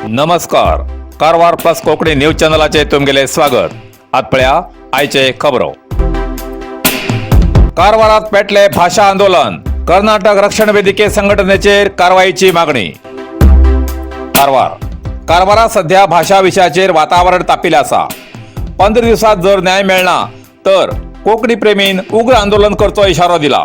नमस्कार. Karwar plus Konkani news चॅनलाचे तुमगेले स्वागत. आतपळ्या आयचे खबरो. कारवारात पेटले भाषा आंदोलन. कर्नाटक रक्षण वेदिके संघटनेचेर कारवाईची मागणी. कारवारात सध्या भाषा विशयाचेर वातावरण तापिले आसा. 15 दिवसात जर न्याय मेळना तर कोकणी प्रेमीन उग्र आंदोलन करचो इशारो दिला.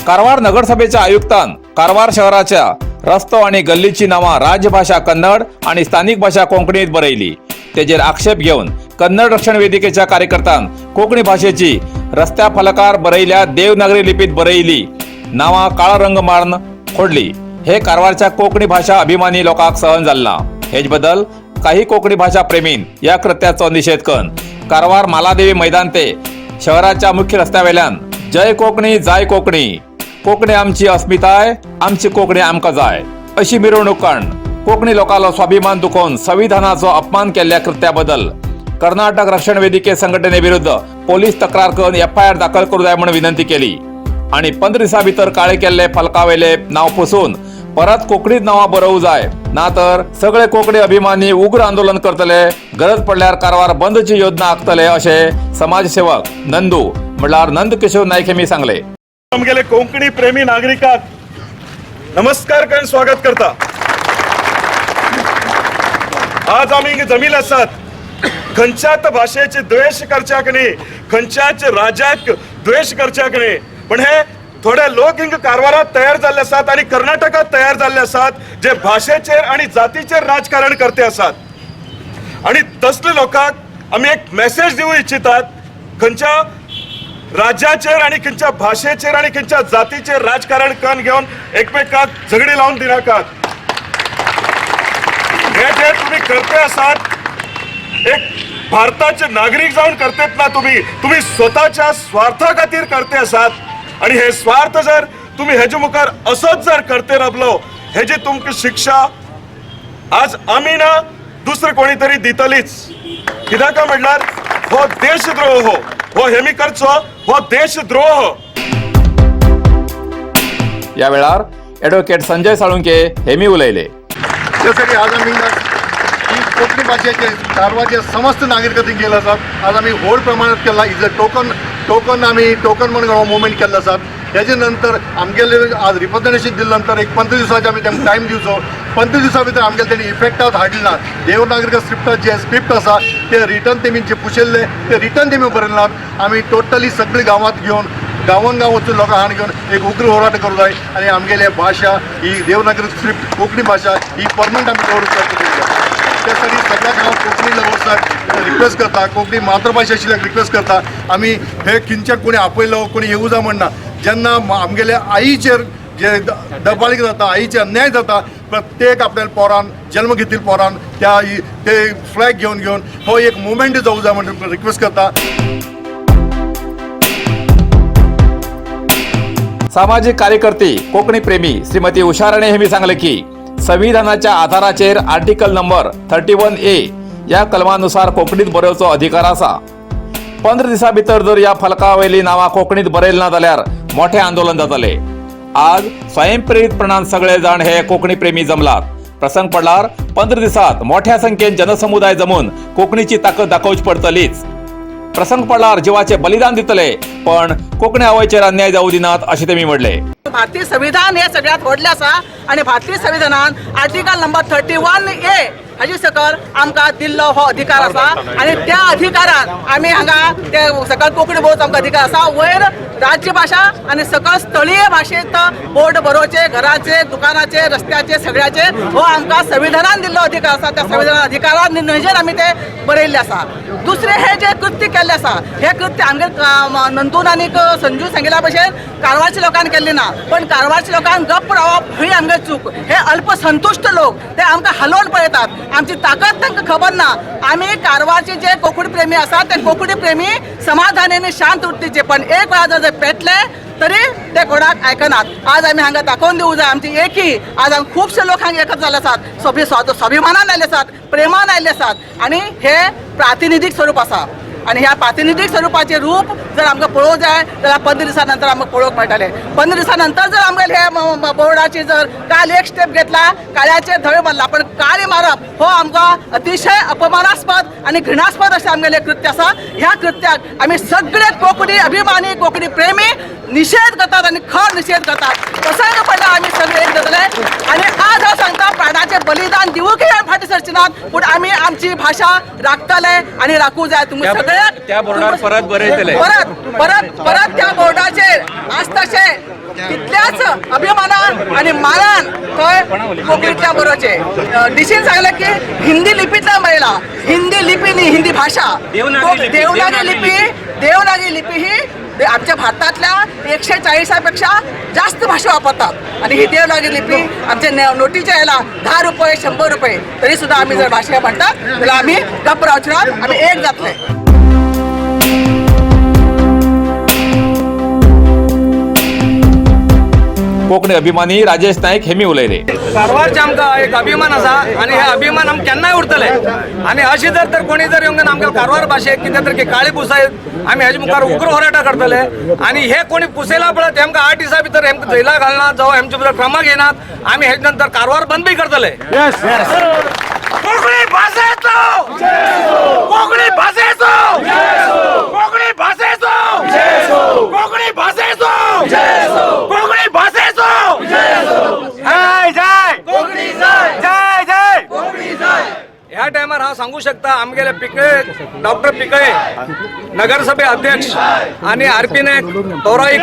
कारवार नगरसभेच्या आयुक्तान कारवार शहराच्या रस्तो आणि गल्लीची नावा राजभाषा कन्नड आणि स्थानिक भाषा कोंकणीत बरयली. तेजेर आक्षेप घेऊन कन्नड रक्षण वेदिकेच्या कार्यकर्त्यान कोंकणी भाषेची रस्त्या फलकार बरयल्या देवनागरी लिपीत बरयली नावा काळा रंग मारून खोडली. हे कारवारच्या कोंकणी भाषा अभिमानी लोकांक सहन जालना. हेच बदल काही कोंकणी भाषा प्रेमीन या कृत्याचो निषेध करून कारवार मालादेवी मैदान ते शहराच्या मुख्य रस्त्यावेल्यान जय कोकणी जाय कोकणी, कोकणी आमची अस्मिताय, आमची कोकणी आमकां जाय अशी मिरवणूक काढून कोकणी लोकांलो स्वाभिमान दुखोवन संविधानाचो अपमान केल्ल्या कृत्या बद्दल कर्नाटक रक्षण वेदिके संघटने विरुद्ध पोलीस तक्रार करून FIR दाखल करू जाय म्हणून विनंती केली आणि 15 दिसां भितर काळे केल्ले फलकावेले नाव पुसून परत कोंकणीत नावां बरोवू जाय, ना तर सगळे कोंकणी अभिमानी उग्र आंदोलन करतले. गरज पडल्यार कारवार बंदची योजना आखतले असे समाजसेवक नंदू म्हळ्यार नंदकिशोर नाईक हेमी सांगले. आमगेले कोंकणी प्रेमी नागरिकांक नमस्कार करून स्वागत करता. आज आमी जमिल आसात खंयच्याच भाशेचे द्वेष करच्याक न्ही, खंयच्याच राज्याक द्वेष करच्याक न्ही, पण हे थोडे लोक हिंग कारवारात तयार जाल्ले आसात आणि कर्नाटकात तयार जाल्ले आसात जे भाषेचेर आणि जातीचेर राजकारण करते आसात. आणि तसले लोकांक आमी एक मेसेज दिवू इच्छितात. खंयच्या राज्याचेर आणि खंयच्या भाषेचेर आणि खंयच्या जातीचेर राजकारण करून घेवन एकमेकांक झगडी लावून दिनाकात. हे जे तुम्ही करते आसात एक भारताचे नागरिक जाऊन करतेत ना, तुम्ही स्वतःच्या स्वार्था खातीर करते आसात. आणि हे स्वार्थ जर तुम्ही हेजे मुखार असोच जर करते रावलो हेजी तुमकां शिक्षा आज आमी ना दुसरे कोणी तरी दितलीच. कित्याक म्हटल्यार हो देशद्रोह, हो हेमी करचो हो देशद्रोह. या वेळार ॲडव्होकेट संजय साळुंके हेमी उलयले. त्यासाठी आज आम्ही कोंकणी भाषेचे कारवारचे समस्त नागरिकांनी केलं आसात. आज आम्ही व्हड प्रमाणात केला. इज अ टोकन आम्ही टोकन म्हणून मुवमेंट केल्लो आसात. हेजे नंतर आमगेले आज रिप्रेझेंटेशन दिले नंतर एक 15 दिवसाचे आम्ही तेमकां टायम दिवचो. 15 दिवसां भितर आमगेले तेणी इफेक्टांत हाडले ना. देवनागरी स्क्रिप्ट आसा ते रिटर्न तेमी जे पुशिल्ले ते रिटर्न तेमी बरयनात. आमी टोटली सगळी गांवांत घेवन गांवान वचून लोकां हाड घेवन एक उग्र होराट करूं जाय आनी आमगेले भाशा ही देवनागरी स्क्रिप्ट कोंकणी भाशा ही परमनंट आमी दवरूंक जाय. त्यासाठी सगळ्या गांवांत कोंकणी वर्साक रिक्वेस्ट करता, कोंकणी मातृभाषा आशिल्ल्याक रिक्वेस्ट करता. आमी हे खंयच्या कोणी आपयलो कोणी येवं जा म्हणना. जेन्ना आमगेल्या आईचेर जे दबाळीक जाता, आईचे अन्याय जाता, प्रत्येक आपल्या पोरान जन्म घेतील पोरान ते फ्लॅग घेवन हो एक मुवमेंट जावं जाय म्हणून रिक्वेस्ट करता. सामाजिक कार्यकर्ती कोकणी प्रेमी श्रीमती उषा राणे हेमी सांगले की संविधानाच्या आधाराचेर आर्टिकल नंबर 31A या कलमानुसार कोंकणीत बरोवचो अधिकार आसा. 15 दिसां भितर जर या फलका वयली नावां कोंकणीत बरयली ना जाल्यार मोठे आंदोलन जातले. आज स्वयंप्रेरितपणान सगळे जाण हे कोकणी प्रेमी जमलात. प्रसंग पडल्यार 15 दिसात मोठ्या संख्येन जनसमुदाय जमून कोंकणीची ताकद दाखोवची पडटलीच. प्रसंग पडल्यार जिवाचे बलिदान दितले, पण कोंकणी आवयचेर अन्याय जावं दिनात अशें तेमी म्हणले. भारतीय संविधान हे सगळ्यात व्हडलें आसा आणि भारतीय संविधानान आर्टिकल नंबर 31A हाजी सकल आमकां दिल्लो हो अधिकार आसा आणि त्या अधिकारान आमी हांगा ते सकल कोंकणी बोर्ड आमकां अधिकार आसा. वयर राज्य भाषा आणि सकल स्थळीय भाशेंत बोर्ड बरोवचे, घराचे, दुकानाचे, रस्त्याचे, सगळ्याचे हो आमकां संविधानान दिल्लो अधिकार आसा. त्या संविधान अधिकारान नजर आमी ते बरयल्ले आसा. दुसरे हे जे कृत्य केल्ले आसा हे कृत्य आमगे नंदून आनी संजू सांगिल्ल्या भशेन कारवारच्या लोकांनी केल्ले ना, पण कारवारच्या लोकांक गप्प रावप ही आमगे चूक. हे अल्पसंतुष्ट लोक ते आमकां हालोवन पळयतात. आमची ताकद तांकां खबर ना. आमी कारवारचे जे कोंकणी प्रेमी आसा ते कोंकणी प्रेमी समाधानाने शांत उरतीचे, पण एक वेळा जर पेटले तरी ते कोणाक आयकनात. आज आमी हांगा दाखोवन दिवूं जाय आमची एकी. आज हांगा खुबशे लोक हांगा एकत्र जाल्ले आसात, स्वाभिमानान आयले आसात, प्रेमान आयले आसात आणि हे प्रातिनिधीक स्वरूप आसा. आणि ह्या प्रातिनिधीक स्वरूपाचे रूप जर आमकां पळोवंक जाय जाल्यार 15 दिसां नंतर आमकां पळोवंक मेळटलें. 15 दिसां नंतर जर आमगेले हे बोर्डाची जर काल एक स्टेप घेतला, काळ्याचेर धवे मारला, पण काळी मारप हो आमकां अतिशय अपमानास्पद आणि घृणास्पद अशें आमगेलें कृत्य आसा. ह्या कृत्याक आमी सगळे कोंकणी अभिमानी कोंकणी प्रेमी निषेध करतात आणि खर निषेध करतात. प्रसंग पडला आमी सगळे एक जातले आणि आज हांव सांगता प्राणाचें बलिदान दिवूंकय आमी फाटीं सरचिनात, पूण आमी आमची भाशा राखतले आणि राखूं जाय. तुमी सगळ्याक त्या बोर्डार परत बरयतले, परत त्या बोर्डाचेर आज तशे तितल्याच अभिमानान आणि मानान थंय कोंकणीतल्यान बरोवचे. डिसीन सांगलें की हिंदी लिपींतल्यान बरयला. हिंदी लिपी न्ही, हिंदी भाशा. देवनागरी लिपी ही आमच्या भारतातल्या 140 पेक्षा जास्त भाषा वापरतात आणि ही देवनागरी लिपी आमच्या नोटीच्या याला 10 रुपये 100 रुपये तरी सुद्धा आम्ही जर भाषा म्हणतात जाल्यार आम्ही गप्प रावचे नात, आम्ही एक जातले. कोंकणी अभिमानी राजेश नाईक हेमी उलयले. कारवारचे आमकां एक अभिमान आसा आणि हे अभिमान आमकां केन्नाय उरतले. आणि अशी जर कोणी जर येऊन आमकां कारवार भाशेक कितें तर काळी पुसायत आमी हेजे मुखार उग्र होराटा करतले. आणि हे कोणी पुसयला पळय तेमकां 8 दिसां भितर हेमकां जैला घालनात जावं हेमचे भितर क्रम घेनात. आमी हेजे नंतर कारवार बंदूय करतले. कोंकणी भाशेचो कोंकणी भाशेचो कोंकणी भाशेचो कोंकणी भाशेचो कोंकणी भाशेचो जय जय कोंकणी जय जय जय कोंकणी जय. ह्या टायमार हांव सांगू शकता आमगेले पिकळे डॉक्टर पिकळे नगरसभे अध्यक्ष आणि आरपी नायक तोराईक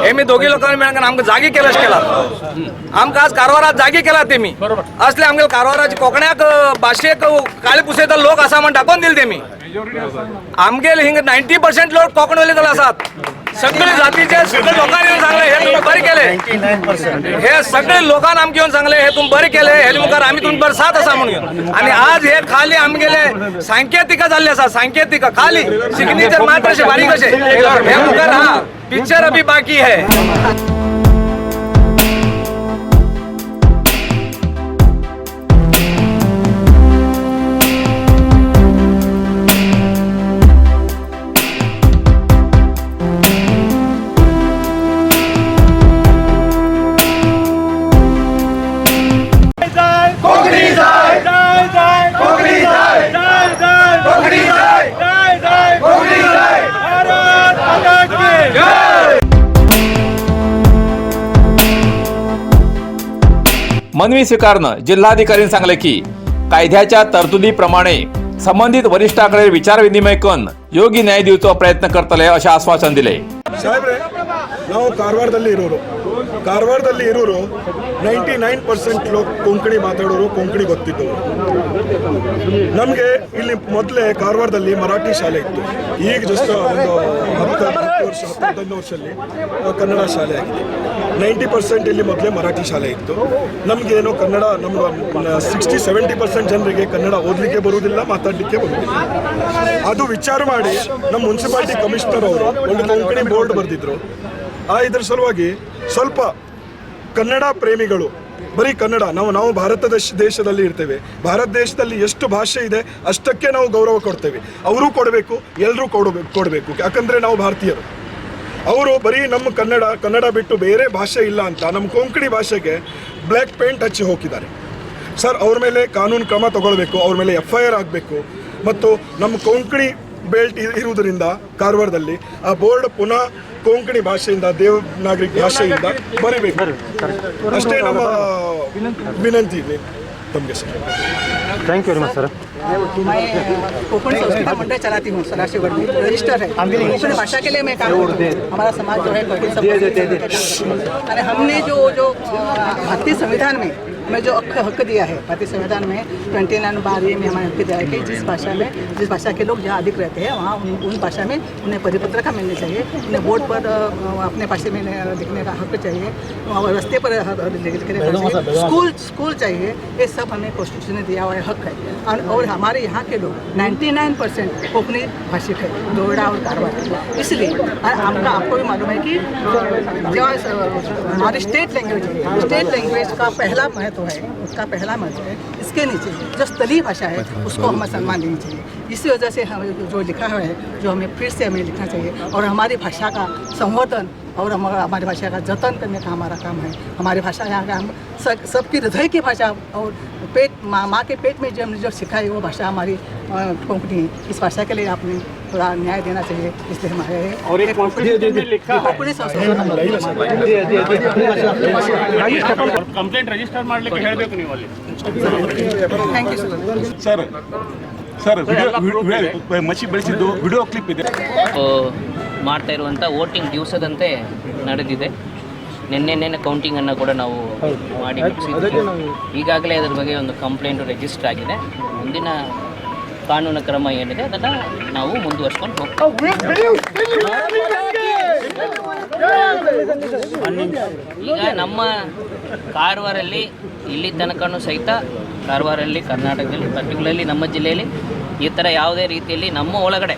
हेमी दोघी लोकांनी मेळून आमकां जागी केल्याश केला. आमकां आज कारवारात जागी केला तेमी. असले आमगे कारवाराची कोंकण्याक भाशेक काळी पुसयता लोक आसा म्हण दाखोवन दिले तेमी. आमगेले हिंग 90% लोक कोंकणी उलयतले आसात. सगळे जातीचे सगळे लोकांनी येऊन सांगले हे तुम्ही बरे केले. हे सगळे लोकांनी आमकां येऊन सांगले हे तुम्ही बरे केले, हेजे मुखार आमी तुमचे बरे साथ आसा म्हणून. आणि आज हे खाली आमगेले सांकेतिका जाल्ले आसा. सांकेतिका खाली सिग्नेचर मात्र अशे बारीक अशे हे मुखार हा पिक्चर अभी बाकी है. मनवी स्वीकारनं जिल्हाधिकाऱ्यांनी सांगले की कायद्याच्या तरतुदीप्रमाणे संबंधित वरिष्ठांकडे विचारविनिमय करून योग्य न्याय दिवचो प्रयत्न करतले असे आश्वासन दिले. ಸಾಹೇಬ್ರೆ ನಾವು ಕಾರವಾರದಲ್ಲಿ ಇರೋರು 99% ಲೋಕ ಕೊಂಕಣಿ ಮಾತಾಡೋರು, ಕೊಂಕಣಿ ಗೊತ್ತಿದ್ದವರು. ನಮಗೆ ಇಲ್ಲಿ ಮೊದಲೇ ಕಾರವಾರದಲ್ಲಿ ಮರಾಠಿ ಶಾಲೆ ಇತ್ತು. ಈಗ ಜಸ್ಟ್ ಒಂದು 10 ವರ್ಷದಲ್ಲಿ ಕನ್ನಡ ಶಾಲೆ ಆಗಿದೆ. 90% ಇಲ್ಲಿ ಮೊದಲೇ ಮರಾಠಿ ಶಾಲೆ ಇತ್ತು. ನಮಗೇನೋ ಕನ್ನಡ ನಮ್ಮ 60-70% ಜನರಿಗೆ ಕನ್ನಡ ಓದಲಿಕ್ಕೆ ಬರುವುದಿಲ್ಲ, ಮಾತಾಡಲಿಕ್ಕೆ ಬರುವುದಿಲ್ಲ. ಅದು ವಿಚಾರ ಮಾಡಿ ನಮ್ಮ ಮುನ್ಸಿಪಾಲಿಟಿ ಕಮಿಷನರ್ ಅವರು ಒಂದು ಕೊಂಕಣಿ ಬೋರ್ಡ್ ಬರೆದಿದ್ರು. ಇದರ ಸಲುವಾಗಿ ಸ್ವಲ್ಪ ಕನ್ನಡ ಪ್ರೇಮಿಗಳು ಬರೀ ಕನ್ನಡ ನಾವು ಭಾರತ ದೇಶದಲ್ಲಿ ಇರ್ತೇವೆ. ಭಾರತ ದೇಶದಲ್ಲಿ ಎಷ್ಟು ಭಾಷೆ ಇದೆ ಅಷ್ಟಕ್ಕೆ ನಾವು ಗೌರವ ಕೊಡ್ತೇವೆ. ಅವರು ಕೊಡಬೇಕು, ಎಲ್ಲರೂ ಕೊಡಬೇಕು. ಯಾಕಂದರೆ ನಾವು ಭಾರತೀಯರು. ಅವರು ಬರೀ ನಮ್ಮ ಕನ್ನಡ ಬಿಟ್ಟು ಬೇರೆ ಭಾಷೆ ಇಲ್ಲ ಅಂತ ನಮ್ಮ ಕೊಂಕಣಿ ಭಾಷೆಗೆ ಬ್ಲ್ಯಾಕ್ ಪೇಂಟ್ ಹಚ್ಚಿ ಹೋಗಿದ್ದಾರೆ ಸರ್. ಅವ್ರ ಮೇಲೆ ಕಾನೂನು ಕ್ರಮ ತಗೊಳ್ಬೇಕು, ಅವ್ರ ಮೇಲೆ FIR ಆಗಬೇಕು. ಮತ್ತು ನಮ್ಮ ಕೊಂಕಣಿ ಬೆಲ್ಟ್ ಇರುವುದರಿಂದ ಕಾರವಾರದಲ್ಲಿ ಆ ಬೋರ್ಡ್ ಪುನಃ ಕೊಂಕಣಿ ಭಾಷೆಯಿಂದ ದೇವನಾಗರಿಕ ಭಾಷೆಯಿಂದ ಬರೀಬೇಕು. ಅಷ್ಟೇ ನಮ್ಮ ವಿನಂತಿ ಇದೆ तमगे sir. Thank you very much sir. मैं कोंकणी संस्कृत मंडळ चलाती हूँ सदाशिवगढ़ में, रजिस्टर है। कोंकणी भाषा के लिए मैं काम करती हूँ। हमारा समाज जो है अरे हमने जो भारतीय संविधान में हमें जो हक दिया है, भारतीय संविधान में 29 बार ये में हमें हक दिया है कि जिस भाषा के लोग जहाँ अधिक रहते हैं वहाँ उन भाषा में उन्हें परिपत्रका मिलनी चाहिए, उन्हें बोर्ड पर अपने भाषा में लिखने का हक चाहिए, रास्ते पर स्कूल चाहिए। ये सब हमें कॉन्स्टिट्यूशन ने दिया हुआ हक है। और हमारे यहाँ के लोग 99% कोंकणी भाषिक है, नोएडा और कारवार। इसलिए आपको भी मालूम है कि जो हमारी स्टेट लैंग्वेज का पहला महत्व है, उसका पहला महत्व है। इसके नीचे जो स्थलीय भाषा है उसको हमें सम्मान देनी चाहिए। इसी वजह से हमें जो लिखा हुआ है जो हमें फिर से हमें लिखना चाहिए और हमारी भाषा का संवर्धन और हमारी भाषा का जतन करने का हमारा काम है। हमारी भाषा यहाँ का हम सबकी हृदय की भाषा और पेट माँ के पेट में जो हमने जो सिखाई वो भाषा हमारी कोंकणी। इस भाषा के लिए आपने थोड़ा न्याय देना चाहिए, इसलिए हमारे और एक कोंकणी ಕಂಪ್ಲೇಂಟ್ ರಿಜಿಸ್ಟರ್ ಮಾಡಲಿಕ್ಕೆ ಹೇಳಬೇಕು ನೀವು ಅಲ್ಲಿ। Thank you sir. ಸರ್ ಮಚ್ಚಿ ಬೆಳೆಸಿದ್ದು ವಿಡಿಯೋ ಕ್ಲಿಪ್ ಇದೆ ಮಾಡ್ತಾ ಇರುವಂಥ ವೋಟಿಂಗ್ ದಿವಸದಂತೆ ನಡೆದಿದೆ। ನಿನ್ನೆ ಕೌಂಟಿಂಗನ್ನು ಕೂಡ ನಾವು ಮಾಡಿ ಮುಗಿಸಿದ್ವಿ। ಈಗಾಗಲೇ ಅದರ ಬಗ್ಗೆ ಒಂದು ಕಂಪ್ಲೇಂಟು ರಿಜಿಸ್ಟರ್ ಆಗಿದೆ। ಮುಂದಿನ ಕಾನೂನು ಕ್ರಮ ಏನಿದೆ ಅದನ್ನು ನಾವು ಮುಂದುವರ್ಸ್ಕೊಂಡು ಹೋಗ್ತೀವಿ। ಈಗ ನಮ್ಮ ಕಾರವಾರಲ್ಲಿ ಇಲ್ಲಿ ತನಕನೂ ಸಹಿತ ಕಾರವಾರಲ್ಲಿ ಕರ್ನಾಟಕದಲ್ಲಿ ಪರ್ಟಿಕ್ಯುಲರ್ಲಿ ನಮ್ಮ ಜಿಲ್ಲೆಯಲ್ಲಿ ಈ ಥರ ಯಾವುದೇ ರೀತಿಯಲ್ಲಿ ನಮ್ಮ ಒಳಗಡೆ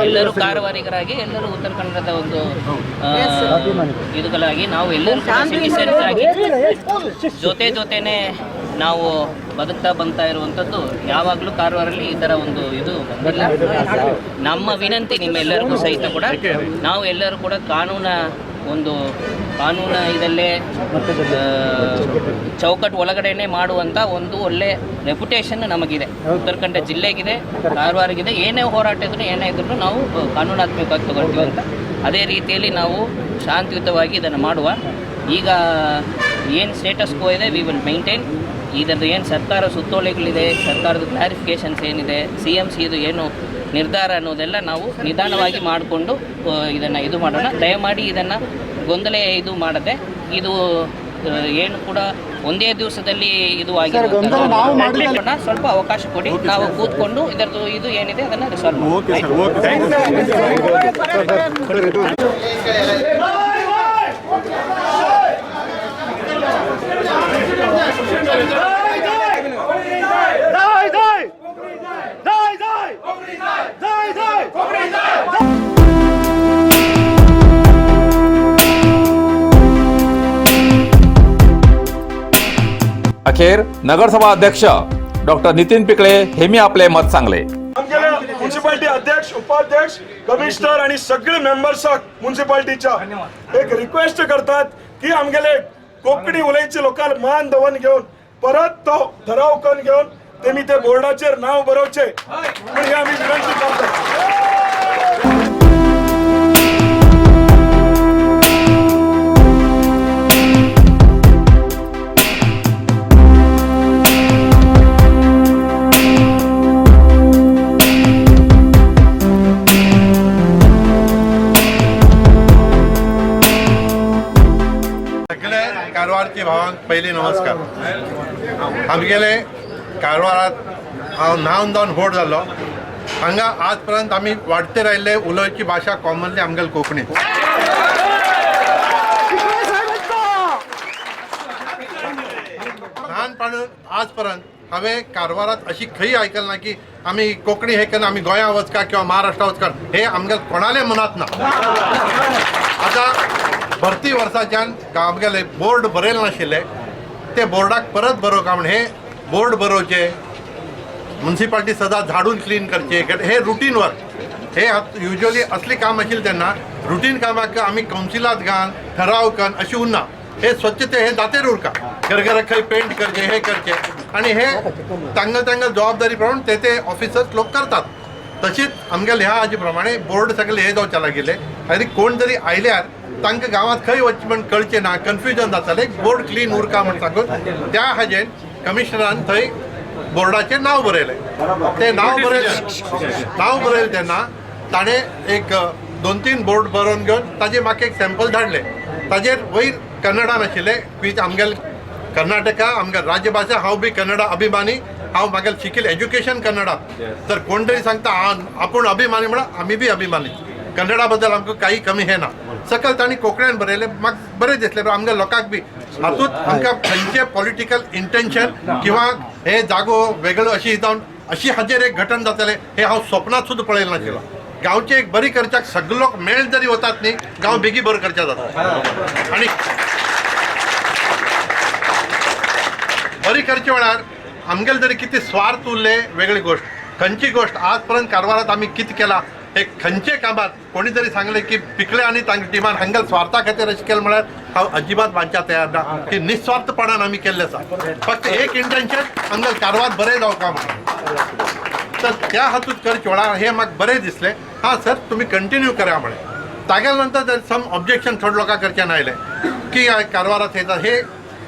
ಎಲ್ಲರೂ ಕಾರವಾರಿಗರಾಗಿ ಎಲ್ಲರೂ ಉತ್ತರ ಕನ್ನಡದ ಒಂದು ಇದುಗಳಾಗಿ ನಾವು ಎಲ್ಲರೂ ಸಿಟಿಸನ್ಸ್ ಆಗಿ ಜೊತೆನೇ ನಾವು ಬದುಕ್ತಾ ಬಂತಾ ಇರುವಂಥದ್ದು ಯಾವಾಗಲೂ ಕಾರವಾರಲ್ಲಿ ಈ ಥರ ಒಂದು ಇದು ಬಂದಿಲ್ಲ। ನಮ್ಮ ವಿನಂತಿ ನಿಮ್ಮೆಲ್ಲರಿಗೂ ಸಹಿತ ಕೂಡ ನಾವು ಎಲ್ಲರೂ ಕೂಡ ಕಾನೂನು ಇದಲ್ಲೇ ಚೌಕಟ್ಟು ಒಳಗಡೆನೆ ಮಾಡುವಂಥ ಒಂದು ಒಳ್ಳೆ ರೆಪ್ಯುಟೇಷನ್ ನಮಗಿದೆ, ಉತ್ತರ ಕನ್ನಡ ಜಿಲ್ಲೆಗಿದೆ, ಕಾರವಾರಗಿದೆ। ಏನೇ ಹೋರಾಟ ಇದ್ರೂ ಏನೇ ಇದ್ರೂ ನಾವು ಕಾನೂನಾತ್ಮಕವಾಗಿ ತಗೊಳ್ತೀವಿ ಅಂತ ಅದೇ ರೀತಿಯಲ್ಲಿ ನಾವು ಶಾಂತಿಯುತವಾಗಿ ಇದನ್ನು ಮಾಡುವ। ಈಗ ಏನು ಸ್ಟೇಟಸ್ ಕೋ ಇದೆ ವಿ ವಿಲ್ ಮೈಂಟೈನ್। ಇದರದ್ದು ಏನು ಸರ್ಕಾರ ಸುತ್ತೋಲೆಗಳಿದೆ, ಸರ್ಕಾರದ ಕ್ಲಾರಿಫಿಕೇಷನ್ಸ್ ಏನಿದೆ, CMC ಇದು ಏನು ನಿರ್ಧಾರ ಅನ್ನೋದೆಲ್ಲ ನಾವು ನಿಧಾನವಾಗಿ ಮಾಡಿಕೊಂಡು ಇದನ್ನು ಇದು ಮಾಡೋಣ। ದಯಮಾಡಿ ಇದನ್ನು ಗೊಂದಲ ಇದು ಮಾಡದೆ, ಇದು ಏನು ಕೂಡ ಒಂದೇ ದಿವಸದಲ್ಲಿ ಇದು ಆಗಿರೋಣ, ಸ್ವಲ್ಪ ಅವಕಾಶ ಕೊಡಿ, ನಾವು ಕೂತ್ಕೊಂಡು ಇದರದ್ದು ಇದು ಏನಿದೆ ಅದನ್ನು ರಿಸಾಲ್ವ್ अखेर नगरसभा अध्यक्ष डॉक्टर नितीन पिकळे हेमी आपले मत सांगले। म्युन्सिपालिटी अध्यक्ष, उपाध्यक्ष, कमिशनर आणि सगळे मेंबर्स म्युन्सिपालिटीच्या एक रिक्वेस्ट करतात की आमगेले कोंकणी उलयचे लोकांना मान दवन घेऊन परत तो ठराव करून घेऊन तेमी ते बोर्डाचेर नाव बरोवचे पण हे आम्ही विनंती करतो। कारवारची भावांक पयली नमस्कार। आमगेले कारवारात हांव न्हावन जावन व्होट जाल्लो। हांगा आज पर्यंत आमी वाडते रायल्ले उलोवची भाशा कॉमनली आमगेली कोंकणी। ल्हानपणान आज पर्यंत हांवें कारवारात अशी खंय आयकल ना की आमी कोंकणी हे केन्ना आमी गोंया वचका किंवा महाराष्ट्रा वचका हे आमगेले कोणाले मनात ना। आतां भरती वर्साच्यान आमगेले बोर्ड बरयल नाशिल्ले ते बोर्डाक परत बरोवका म्हण हे बोर्ड बरोवचे, म्युन्सिपालिटी सदां झाडून क्लीन करचे, हे रुटीन वर्क। हे युजली असली काम आशिल्ली तेन्ना रुटीन कामाक आमी कावन्सिलांत घाल ठराव कर अशी उरना. हे स्वच्छते हे दातेर उरका, घरघरा खंय पेंट करचे हे करचे आणि हे तांगल जबाबदारी प्रमाणे ते ऑफिसर्स लोक करतात. तशीच आमगेले ह्या हाजे प्रमाणे बोर्ड सगळे हे जावचे लागले आनी कोण जरी आयल्यार तांकां गांवांत खंय वचचें म्हण कळचें ना, कन्फ्युजन जातालें. बोर्ड क्लीन उरका म्हण सांगून त्या हाजेन कमिशनरान थंय बोर्डाचें नांव बरयलें. तें नांव बरयलें तेन्ना ताणें एक 2-3 बोर्ड बरोवन घेवन ताजेर म्हाका एक सॅम्पल धाडलें. ताजेर वयर कन्नडान आशिल्लें की आमगेल कर्नाटका आमगेल राज्यभाशा, हांव बी कन्नडा अभिमानी, हांव म्हागेलें शिकिल्लें एज्युकेशन कन्नडांत. तर कोण तरी सांगता आपूण अभिमानी म्हणून आमी बी अभिमानी, कन्नडा बद्दल आमकां काही कमी हे ना. सकयल तांणी कोंकणीन बरयलें, म्हाका बरें दिसलें. आमच्या लोकांक बी हातूंत आमकां खंयचें पॉलिटिकल इंटेन्शन किंवा हे जागो वेगळो अशी जावन अशी हाजेर एक घटन जातलें हे हांव स्वप्नांत सुद्दां पळयलें नाशिल्लो. गांवचे एक बरी करच्याक सगळे लोक मेळ जरी वतात न्ही, गांव बेगी बरो करचे जाता. आनी बरी करचे वेळार आमगेले जरी कितें स्वार्थ उरले वेगळी गोष्ट. खंयची गोष्ट आज पर्यंत कारवारात आमी कितें केलां हे खंयचे कामात कोणी जरी सांगलें की पिकले आनी तांच्या टिमान हांगेल स्वार्था खातीर अशें केलें म्हळ्यार हांव अजिबात मानच्या तयार ना की निस्वार्थपणान आमी केल्लें आसा. फक्त एक इंटेन्शन आमगेल कारवार बरें जावका म्हणून. तर त्या हातूंत करचे वेळार हे म्हाका बरें दिसलें. हां सर तुमी कंटिन्यू करा म्हणे. तागे नंतर जर सम ऑब्जेक्शन थोडे लोकां कडच्यान आयलें की कारवारात येतात हे.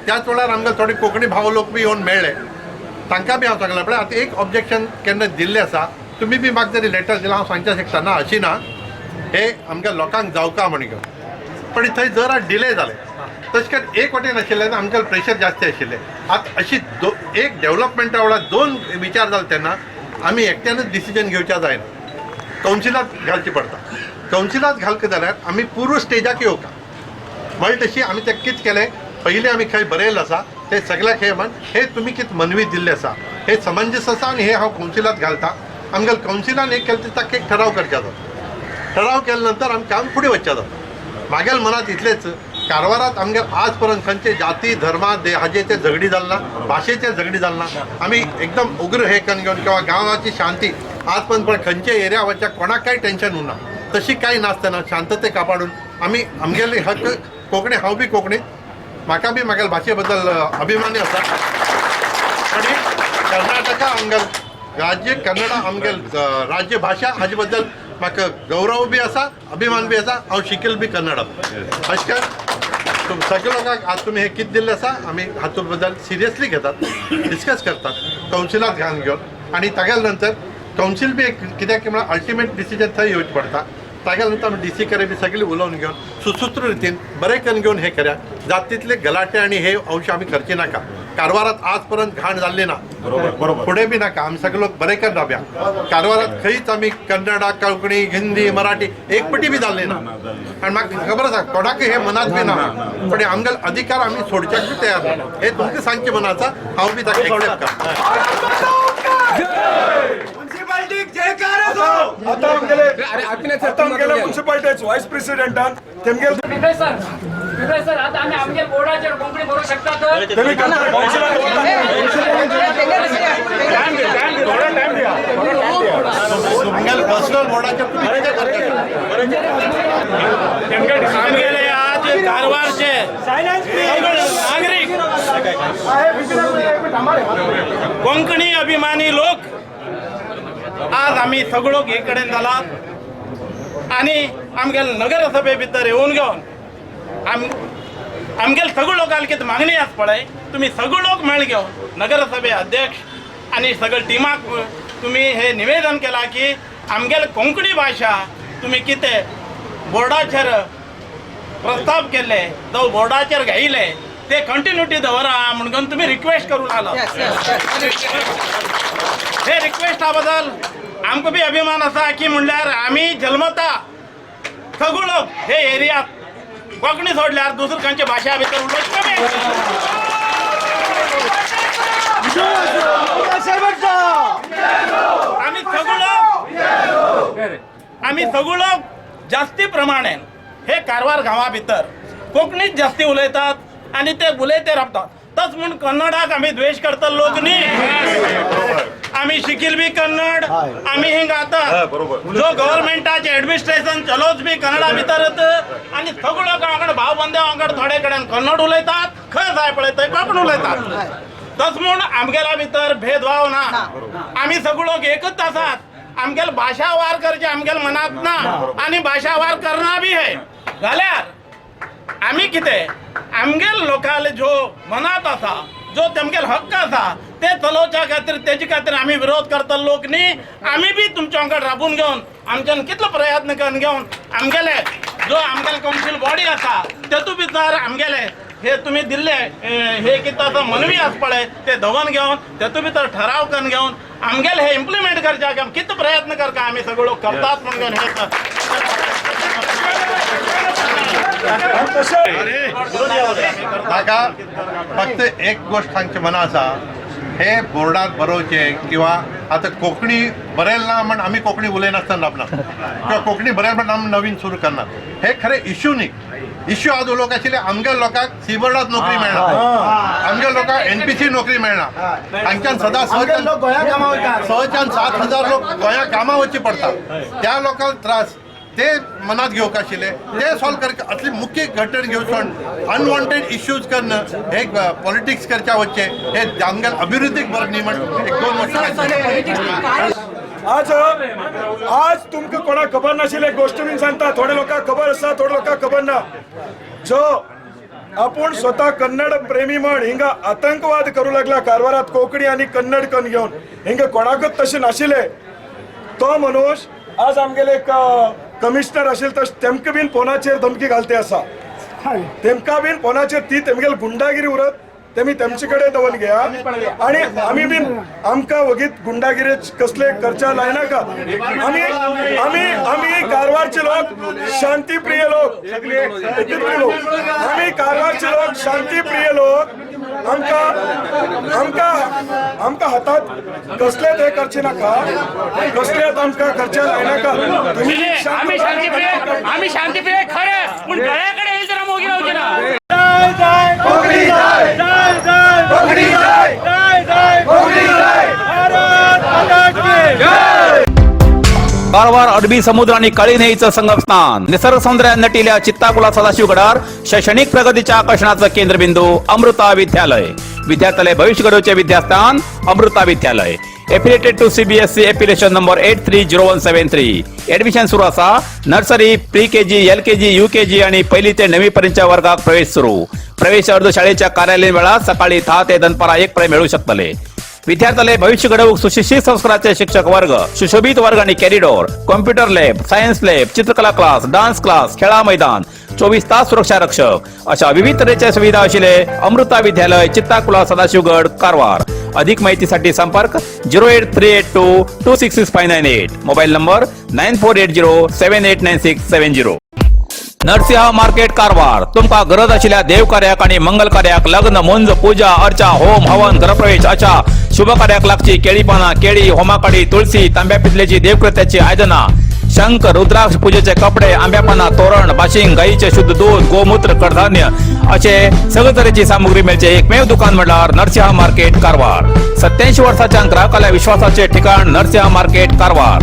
त्याच वेळार आमकां थोडे कोंकणी भाव लोक बी येवन मेळ्ळे. तांकां बी हांव सांगलें पण आतां एक ऑब्जेक्शन केन्ना दिल्लें आसा, तुमी बी म्हाका जरी लेटर दिलां हांव सांगचें शकता ना अशी ना, हे आमच्या लोकांक जावका म्हण घेवन. पण थंय जरा डिले जालें. तशें करून एक वटेन आशिल्लें आमकां प्रेशर जास्त आशिल्लें. आतां अशी एक डेव्हलपमेंटा वेळार 2 विचार जाले तेन्ना आमी एकट्यानच डिसिजन घेवच्या जायना, कावन्सिलांत घालची पडटा. कावन्सिलांत घालता जाल्यार आमी पूर्व स्टेजाक येवका म्हळ्यार तशी आमी तें कितें केलें, पयलीं आमी खंय बरयलें आसा ते सगळ्याक हे म्हण हे तुमी कितें मनवी दिल्लें आसा हे समंजस आसा आनी हे हांव कावन्सिलांत घालता. आमगेल्या कावन्सिलान एक केलें ताका एक ठराव करचे जाता. ठराव केले नंतर आमकां काम फुडें वचचें जाता. म्हागेल मनांत इतलेंच, कारवारात आमगेल आज पर्यंत खंयचे जाती धर्मा हाजेचे झगडी जालना, भाशेचे झगडी जालना. आमी एकदम उग्र हे करून घेवन किंवा गांवाची शांती आज पर्यंत पण खंयचे एरिया वचच्या कोणाक कांय टेन्शन उरना. तशी कांय नासतना शांतते कापाडून आमी आमगेले हक्क कोंकणी, हांव बी कोंकणी, म्हाका बी म्हागेल्या भाशे बद्दल अभिमानी आसा. आनी कर्नाटका आमगेल राज्य कन्नडा आमगेल राज्य भाशा हाजे बद्दल म्हाका गौरव बी आसा, अभिमान बी आसा. हांव शिकिल्लो बी कन्नडांत. अशें करून सगळे लोकांक आज तुमी हे कितें दिल्लें आसा आमी हातूंत बद्दल सिरियसली घेतात, डिस्कस करतात कावन्सिलांत घालून घेवन. आनी तागे नंतर कावन्सील बी कित्याक म्हळ्यार अल्टिमेट डिसिजन थंय येवचें पडटा. तागे नंतर आमी DC कडेन बी सगळीं उलोवन घेवन सुसूत्र रितीन बरें करून घेवन हे करया. जाता तितले गलाटे आनी हे अंश आमी करचे नाका. कारवारात आज पर्यंत घाण जाल्ली ना, फुडें बी नाका. आमी सगळे लोक बरें करून रावया. कारवारात खंयच आमी कन्नडा, कोंकणी, हिंदी, मराठी एकपटी बी जाल्ली ना. आनी म्हाका खबर आसा कोणाकय हे मनांत बी ना, पण आमगेले अधिकार आमी सोडच्याक बी तयार ना. हे तुमकां सांगचें मना आसा, हांव बी ताका एक्सेप्ट करता. आता आमगेले म्युनिसिपालिटीचे व्हायस प्रेसिडेंटान तेमगेले सर आता आम्ही आमच्या बोर्डाचेर कोंकणी बरोवंक शकतात. तेमी कावन्सिलांत तुमगेले पर्सनल बोर्डाचेर तुमी कितें करता? आमगेले आज कारवारचे नागरिक कोंकणी अभिमानी लोक आज आमी सगळो हे कडेन जालात आनी आमगेले नगरसभे भितर येवन घेवन आमगेले सगळे लोकांक कितें मागणी आसा पळय, तुमी सगळे लोक मेळ घेवन नगरसभे अध्यक्ष आनी सगळे टिमाक तुमी हे निवेदन केलां की आमगेले कोंकणी भाशा तुमी कितें बोर्डाचेर प्रस्ताव केले जावं बोर्डाचेर घायले ते कंटिन्युटी दवरा म्हणून तुमी रिक्वेस्ट करून आला. हे रिक्वेस्टा बद्दल आमकां बी अभिमान आसा की म्हणल्यार आमी जल्मता सगळे लोक हे एरियात कोंकणी सोडल्यार दुसरे खंयचे भाशा भितर उलोवंक कमी. आमी सगळे लोक जास्ती प्रमाणेन हे कारवार गांवा भितर कोंकणीच जास्ती उलयतात आनी ते उलयते रावतात. तस म्हूण कन्नडाक आमी द्वेश करता लोक न्ही. आम्ही शिकील बी कन्नड आम्ही हिंग आता जो गव्हर्नमेंटाचे ऍडमिनिस्ट्रेशन चलोच बी कन्नडा भितर आणि सगळं वांगड भाव बंदे वांगड थोडे कडेन कन्नड उलयतात खंय जाय पळय थंय कोंकणी उलयतात तस म्हूण आमगेला भितर भेदभाव ना आम्ही सगळो एकच आसात आमगेल भाषा वार करचे आमगेल मनात ना आणि भाषा वार करना बी है जाल्यार आम्ही कितें आमगेल लोकांले जो मनात आसा जो तेमगेल हक्क आसा ते चलोवच्या खातीर तेजे खातीर आमी विरोध करता लोक न्ही आमी बी तुमच्या वांगड राबून घेवन आमच्यान कितलो प्रयत्न करून घेवन आमगेले जो आमगेले कावन्सील बॉडी आसा तेतू भितर आमगेले हे तुमी दिल्ले हे कितें आसा मनवी आसा पळय ते धवन घेवन तेतू भितर ठराव करून घेवन आमगेले हे इम्प्लिमेंट करच्याक कितें प्रयत्न करता आमी सगळो करतात म्हण घेवन हे म्हाका फक्त एक गोष्ट सांगचे मना आसा हे बोर्डात बरोवचे किंवा आता कोंकणी बरयला ना म्हण आमी कोंकणी उलयनासतना रावना किंवा कोंकणी बरयला म्हण आमी नवीन सुरू करना हे खरे इश्यू न्ही इश्यू आज उलोवंक आशिल्ले आमगे लोकांक सीबोर्डात नोकरी मेळना आमगे लोकांक NPC नोकरी मेळना हांगच्यान सदां सहच्यान 7,000 लोक गोंया कामां वचची पडटा त्या लोकांक त्रास ते मनात घेवंक आशिल्ले ते सॉल्व करता असली मुख्य घटण घेवचोन अनवॉन्टेड इश्यूज करून हे पॉलिटिक्स करच्या वच्चे हे आमगेल अभिवृद्धीक बरें न्ही म्हण एक 2 वर्सां आज तुमकां कोणाक खबर नाशिल्ले गोष्ट बीन सांगता थोडे लोकांक खबर आसा थोडे लोकांक खबर ना जो आपूण स्वता कन्नड प्रेमी म्हण हिंगा आतंकवाद करू लागला कारवारात कोंकणी आणि कन्नड कन घेवन हिंगा कोणाकच तशें नाशिल्ले तो मनुष आज आमगेले एक कमिशनर आशिल्ले तशें तेमकां बीन फोनाचेर धमकी घालते आसा तेमकां बीन फोनाचेर ती तेमगेल गुंडागिरी उरत तेमी तेमचे कडेन दवन घेया आणि आमी बीन आमकां वगीत गुंडागिरी कसले करच्या लायनाका आमी आमी आमी कारवारचे लोक शांतीप्रिय लोक आमी कारवारचे लोक शांतीप्रिय लोक आमकां हातात कसले ते करचे नाका कसले आमकां करच्या लायनाका आम्ही शांतीप्रिय खरे पण गळ्याकडे येईल तर मोगी लावचे ना कारवार अरबी समुद्र आणि काळी नदीचं संगम स्नान निसर्ग सौंदर्यात नटिल्या चित्ताकुला सदाशिवगडार शैक्षणिक प्रगतीच्या आकर्षणाचं केंद्रबिंदू अमृता विद्यालय विद्यार्थ्यालय भविष्य घडवचे विद्यास्थान Amrita Vidyalaya affiliated to CBSE application number 830173 admission सुरू असा nursery pre KG LKG UKG आणि पहिली ते 9वी पर्यंतच्या वर्गात प्रवेश सुरू प्रवेश अर्ज शाळेच्या कार्यालयीन वेळा सकाळी 10 ते दनपारा 1 पर्यंत मिळू शकतले विद्यार्थ्यालय भविष्य घडवूक सुशिक्षित संस्काराचे शिक्षक वर्ग सुशोभित वर्ग आणि corridor computer lab science lab चित्रकला क्लास डान्स क्लास खेळा मैदान 24 तास सुरक्षा रक्षक अशा विविध तऱ्हेच्या सुविधा असलेले अमृता विद्यालय चित्ताकुला सदाशिवगड कारवार अधिक माहितीसाठी संपर्क 08382266598 mobile number 9480789670 Narsinh market Karwar तुमका गरज असलेल्या देव कार्याक आणि मंगल कार्याक लग्न मुंज पूजा अर्चा होम हवन गृहप्रवेश अशा शुभ कार्याक लागची केळी पाना केळी होमाकडी तुळशी तांब्या पितलेची देवकृत्याची आयदना शंख रुद्राक्ष पूजेचे कपडे आंब्या पाना तोरण बाशिंग गाईचे शुद्ध दूध गोमूत्र कडधान्य असे सगळे तऱ्हेची सामुग्री मिळचे एकमेव दुकान म्हणल्यार नरसिंह मार्केट कारवार 87 वर्षाच्या ग्राहकाला विश्वासाचे ठिकाण नरसिंह मार्केट कारवार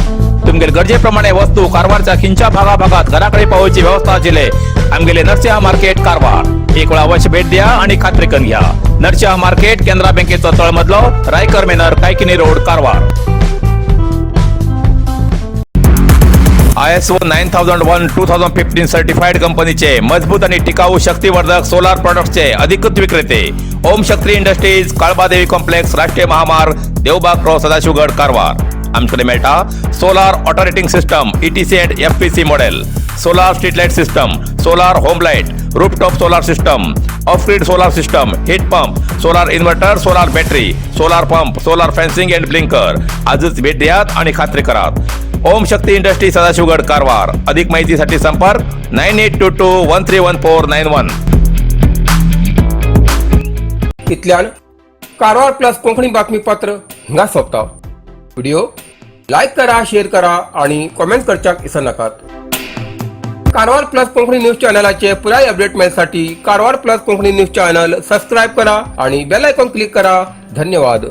तुमगेर गरजेप्रमाणे वस्तू कारवारच्या खिंच्या भागाभागात घराकडे पावोची व्यवस्था आशिल्ले आमगेले नरसिंह मार्केट कारवार एक वेळा अवश्य भेट द्या आणि खात्री करून घ्या नरसिंह मार्केट केंद्रा बँकेचो तळमजलो रायकर मेनर Kaikini road Karwar ISO 9001:2015 certified कंपनीचे मजबूत आणि टिकाऊ शक्तिवर्धक सोलार प्रोडक्ट्सचे अधिकृत विक्रेते ओम शक्ती इंडस्ट्रीज काळबादेवी कॉम्प्लेक्स राष्ट्रीय महामार्ग देवबाग रो सदाशिवगड कारवार आमच्याकडे मेळटा solar water heating system ETC and FPC model solar street light system solar home light rooftop solar system off grid solar system heat pump solar inverter solar battery solar pump solar fencing and blinker आजच भेट द्यात आणि खात्री करात ओम शक्ती industry Sadashivgad Karwar अधिक माहितीसाठी संपर्क 9822131491 इतल्यान कारवार प्लस कोंकणी बातमीपत्र हिंगा सोंपता व्हिडिओ लाईक करा शेअर करा आणि कमेंट करच्याक विसरू नाकात कारवार प्लस कोंकणी न्यूज चॅनलाचे पुराय अपडेट मेळसाठी Karwar plus Konkani news channel subscribe करा आणि बेल आयकॉन क्लिक करा धन्यवाद।